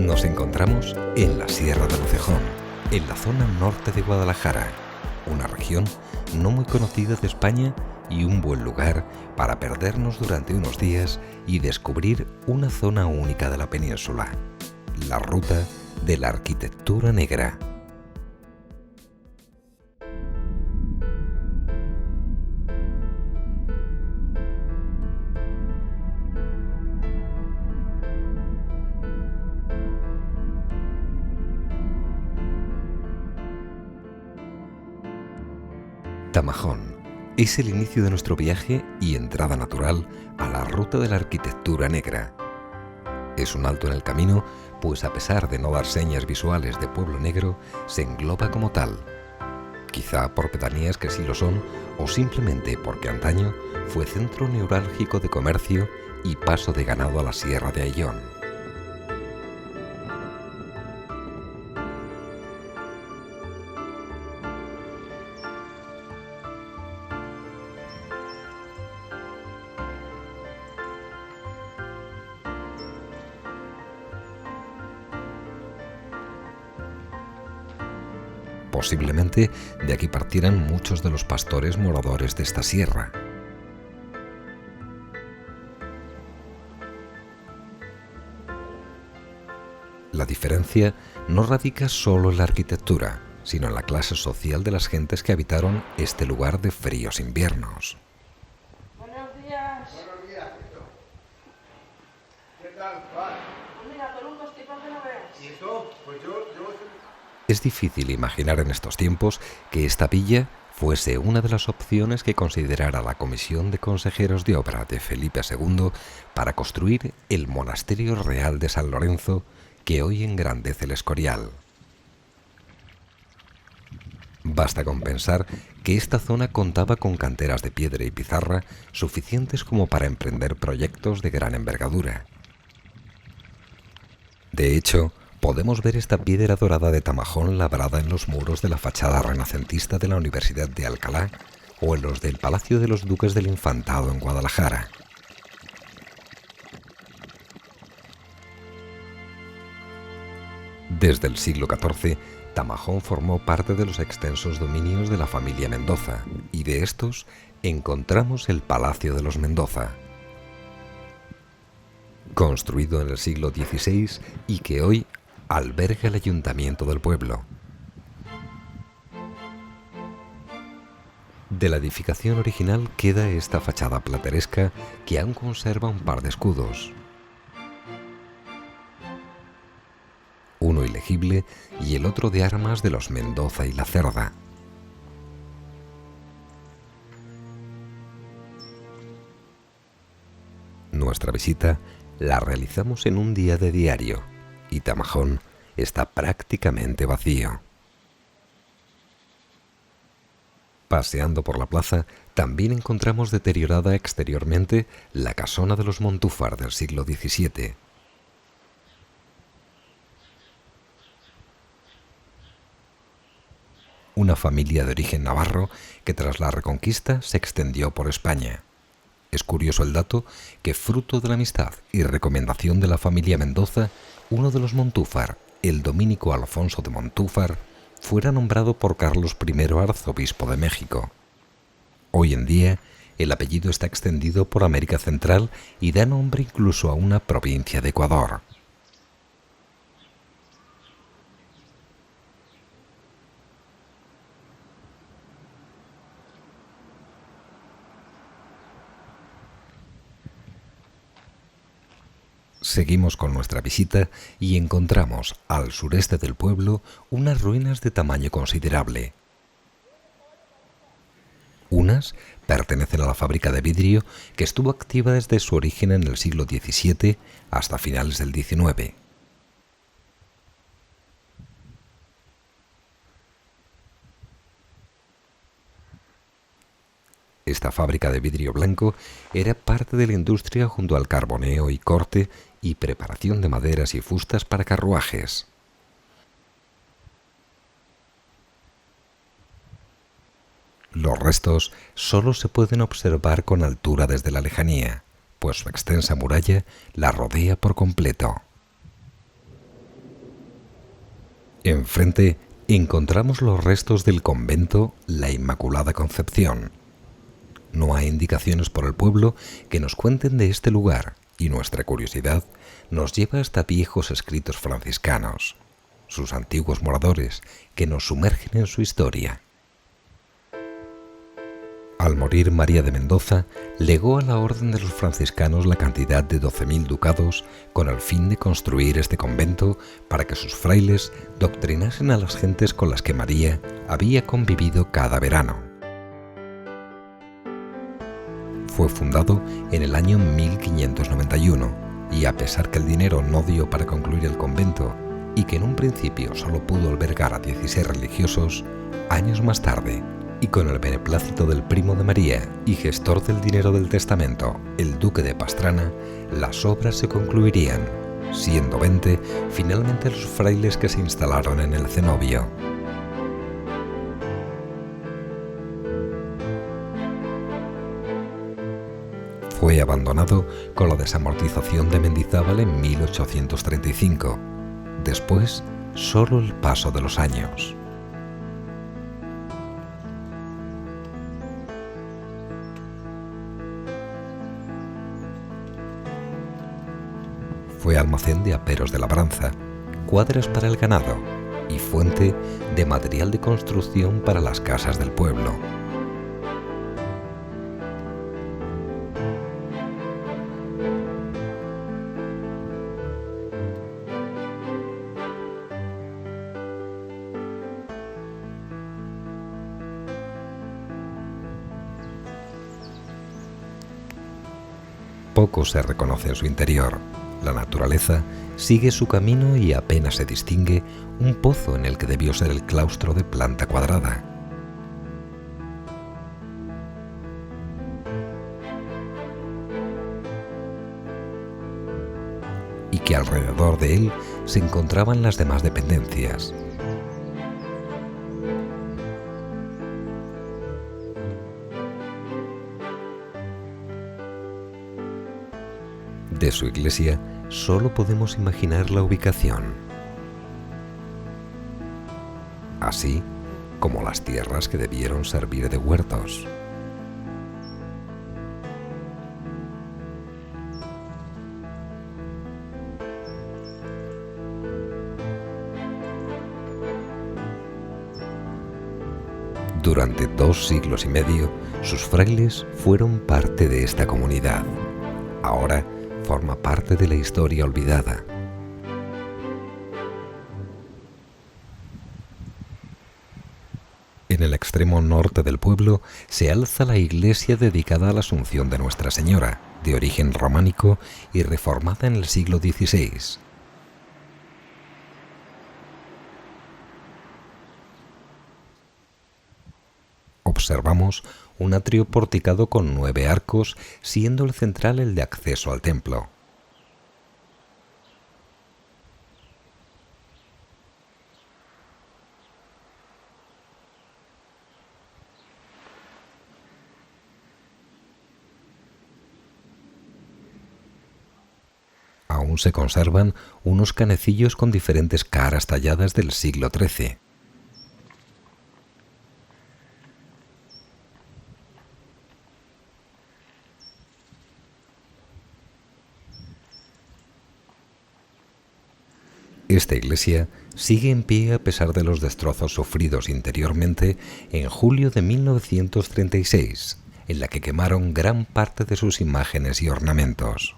Nos encontramos en la Sierra de Lucejón, en la zona norte de Guadalajara, una región no muy conocida de España y un buen lugar para perdernos durante unos días y descubrir una zona única de la península, la ruta de la arquitectura negra. Tamajón es el inicio de nuestro viaje y entrada natural a la ruta de la arquitectura negra. Es un alto en el camino, pues a pesar de no dar señas visuales de pueblo negro, se engloba como tal. Quizá por pedanías que sí lo son, o simplemente porque antaño fue centro neurálgico de comercio y paso de ganado a la Sierra de Ayllón. Posiblemente de aquí partieran muchos de los pastores moradores de esta sierra. La diferencia no radica solo en la arquitectura, sino en la clase social de las gentes que habitaron este lugar de fríos inviernos. Buenos días. Buenos días, Tito. ¿Qué tal, Juan? Pues mira, con un constipado que no veas. ¿Y eso? Pues yo... Es difícil imaginar en estos tiempos que esta villa fuese una de las opciones que considerara la Comisión de Consejeros de Obra de Felipe II para construir el Monasterio Real de San Lorenzo que hoy engrandece el Escorial. Basta con pensar que esta zona contaba con canteras de piedra y pizarra suficientes como para emprender proyectos de gran envergadura. De hecho, podemos ver esta piedra dorada de Tamajón labrada en los muros de la fachada renacentista de la Universidad de Alcalá o en los del Palacio de los Duques del Infantado en Guadalajara. Desde el siglo XIV, Tamajón formó parte de los extensos dominios de la familia Mendoza, y de estos encontramos el Palacio de los Mendoza, construido en el siglo XVI y que hoy alberga el ayuntamiento del pueblo. De la edificación original queda esta fachada plateresca que aún conserva un par de escudos, uno ilegible y el otro de armas de los Mendoza y la Cerda. Nuestra visita la realizamos en un día de diario y Tamajón está prácticamente vacío. Paseando por la plaza, también encontramos deteriorada exteriormente la casona de los Montúfar del siglo XVII. Una familia de origen navarro que tras la Reconquista se extendió por España. Es curioso el dato que, fruto de la amistad y recomendación de la familia Mendoza, uno de los Montúfar, el dominico Alfonso de Montúfar, fuera nombrado por Carlos I arzobispo de México. Hoy en día, el apellido está extendido por América Central y da nombre incluso a una provincia de Ecuador. Seguimos con nuestra visita y encontramos al sureste del pueblo unas ruinas de tamaño considerable. Unas pertenecen a la fábrica de vidrio que estuvo activa desde su origen en el siglo XVII hasta finales del XIX. Esta fábrica de vidrio blanco era parte de la industria junto al carboneo y corte y preparación de maderas y fustas para carruajes. Los restos solo se pueden observar con altura desde la lejanía, pues su extensa muralla la rodea por completo. Enfrente encontramos los restos del convento La Inmaculada Concepción. No hay indicaciones por el pueblo que nos cuenten de este lugar y nuestra curiosidad nos lleva hasta viejos escritos franciscanos, sus antiguos moradores que nos sumergen en su historia. Al morir María de Mendoza, legó a la Orden de los Franciscanos la cantidad de 12.000 ducados con el fin de construir este convento para que sus frailes doctrinasen a las gentes con las que María había convivido cada verano. Fue fundado en el año 1591 y a pesar que el dinero no dio para concluir el convento y que en un principio solo pudo albergar a 16 religiosos, años más tarde, y con el beneplácito del primo de María y gestor del dinero del testamento, el duque de Pastrana, las obras se concluirían, siendo 20 finalmente los frailes que se instalaron en el cenobio. Fue abandonado con la desamortización de Mendizábal en 1835. Después, solo el paso de los años. Fue almacén de aperos de labranza, cuadras para el ganado y fuente de material de construcción para las casas del pueblo. Poco se reconoce en su interior. La naturaleza sigue su camino y apenas se distingue un pozo en el que debió ser el claustro de planta cuadrada. Y que alrededor de él se encontraban las demás dependencias. De su iglesia solo podemos imaginar la ubicación, así como las tierras que debieron servir de huertos. Durante 2 siglos y medio, sus frailes fueron parte de esta comunidad. Ahora forma parte de la historia olvidada. En el extremo norte del pueblo se alza la iglesia dedicada a la Asunción de Nuestra Señora, de origen románico y reformada en el siglo XVI. Observamos un atrio porticado con 9 arcos, siendo el central el de acceso al templo. Aún se conservan unos canecillos con diferentes caras talladas del siglo XIII. Esta iglesia sigue en pie a pesar de los destrozos sufridos interiormente en julio de 1936, en la que quemaron gran parte de sus imágenes y ornamentos.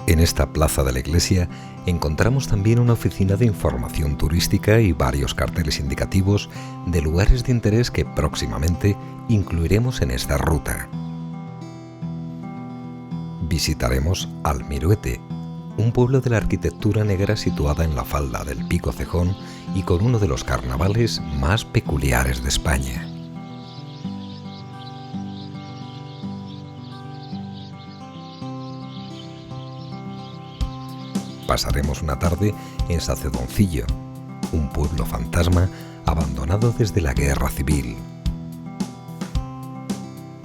En esta plaza de la iglesia encontramos también una oficina de información turística y varios carteles indicativos de lugares de interés que próximamente incluiremos en esta ruta. Visitaremos Almiruete, un pueblo de la arquitectura negra situada en la falda del Pico Cejón y con uno de los carnavales más peculiares de España. Pasaremos una tarde en Sacedoncillo, un pueblo fantasma abandonado desde la Guerra Civil.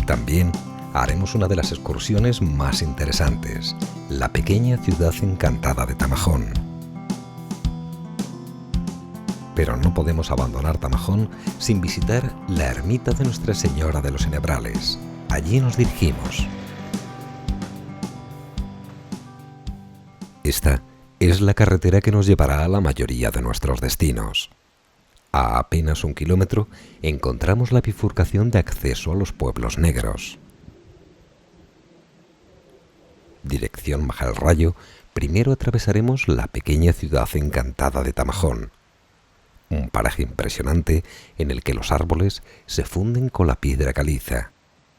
También haremos una de las excursiones más interesantes, la pequeña ciudad encantada de Tamajón. Pero no podemos abandonar Tamajón sin visitar la ermita de Nuestra Señora de los Enebrales. Allí nos dirigimos. Esta es la carretera que nos llevará a la mayoría de nuestros destinos. A apenas 1 kilómetro encontramos la bifurcación de acceso a los pueblos negros. Dirección Majalrayo, primero atravesaremos la pequeña ciudad encantada de Tamajón. Un paraje impresionante en el que los árboles se funden con la piedra caliza,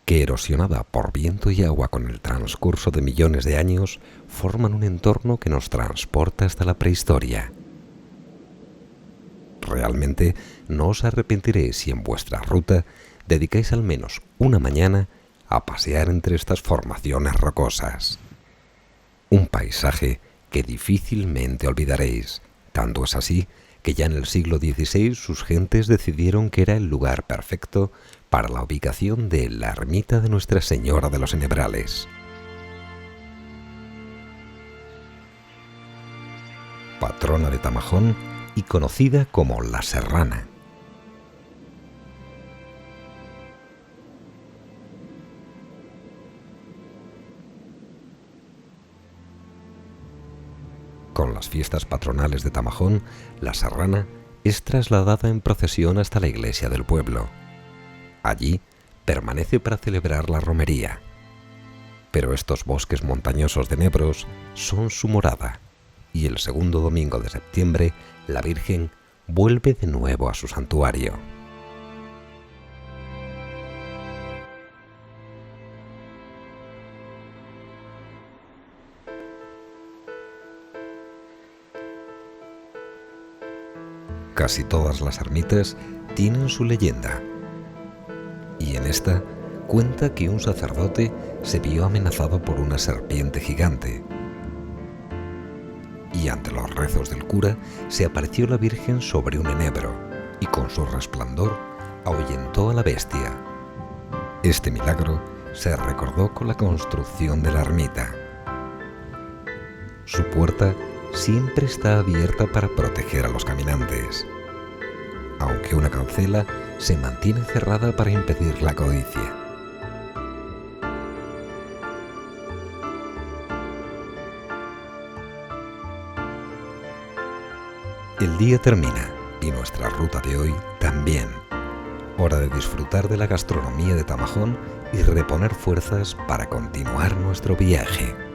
que erosionada por viento y agua con el transcurso de millones de años, forman un entorno que nos transporta hasta la prehistoria. Realmente no os arrepentiréis si en vuestra ruta dedicáis al menos una mañana a pasear entre estas formaciones rocosas. Un paisaje que difícilmente olvidaréis, tanto es así que ya en el siglo XVI sus gentes decidieron que era el lugar perfecto para la ubicación de la ermita de Nuestra Señora de los Enebrales. Patrona de Tamajón y conocida como La Serrana. Con las fiestas patronales de Tamajón, La Serrana es trasladada en procesión hasta la iglesia del pueblo. Allí permanece para celebrar la romería. Pero estos bosques montañosos de enebros son su morada, y el segundo domingo de septiembre la Virgen vuelve de nuevo a su santuario. Casi todas las ermitas tienen su leyenda, y en esta cuenta que un sacerdote se vio amenazado por una serpiente gigante, y ante los rezos del cura se apareció la Virgen sobre un enebro, y con su resplandor ahuyentó a la bestia. Este milagro se recordó con la construcción de la ermita. Su puerta siempre está abierta para proteger a los caminantes, aunque una cancela se mantiene cerrada para impedir la codicia. El día termina y nuestra ruta de hoy también. Hora de disfrutar de la gastronomía de Tamajón y reponer fuerzas para continuar nuestro viaje.